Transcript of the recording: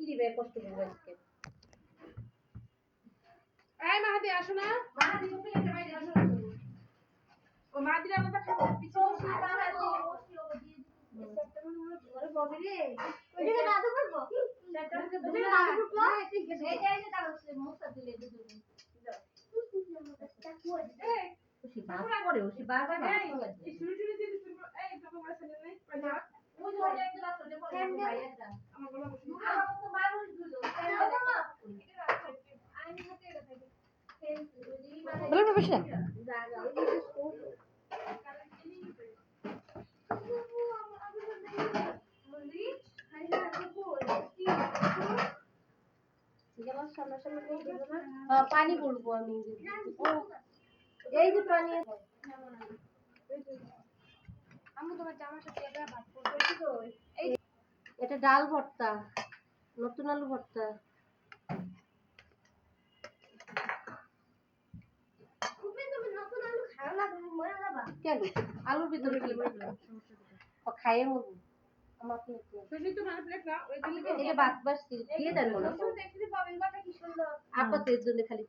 সিঁড়ি বেয়ে কষ্ট করবো আজকে। এই মাহাদি আসো না, মাহাদি ওকে একটা বাইরে আসো না। ও মাহাদির আমরা খাবো পিছু মাহাদি সেটা মনে ঘরে ববি রে ওই জায়গা দাদু করবো সেটা ওই জায়গা দাদু করবো এই যে দাদু মুখটা দিলে দুধ খুশি বাবা করে খুশি বাবা এই শুরু শুরু দিয়ে দিতে এই বাবা বড় ছেলে নেই পাজা ওই যে ওই একটা রাস্তা দিয়ে পড়ে ভাইয়াটা আমার গলা বসে আমার তো মারুল দুধ আইনি হাতে এটা থাকে বলো না বসে জায়গা পানি বলবো আমি এই যে পানি আমি তোমার জামার সাথে এটা ভাত করব এই এটা ডাল ভর্তা নতুন আলু ভর্তা তুমি নতুন আলু খাও না তুমি মরে যাবা কেন আলুর ভিতরে কি ও খাইয়ে মরবো আমাকে শুনি তো মানে প্লেট না ওই দিলে এটা ভাত বাসছি দিয়ে দেন মনে হয় আপা তো এর জন্য খালি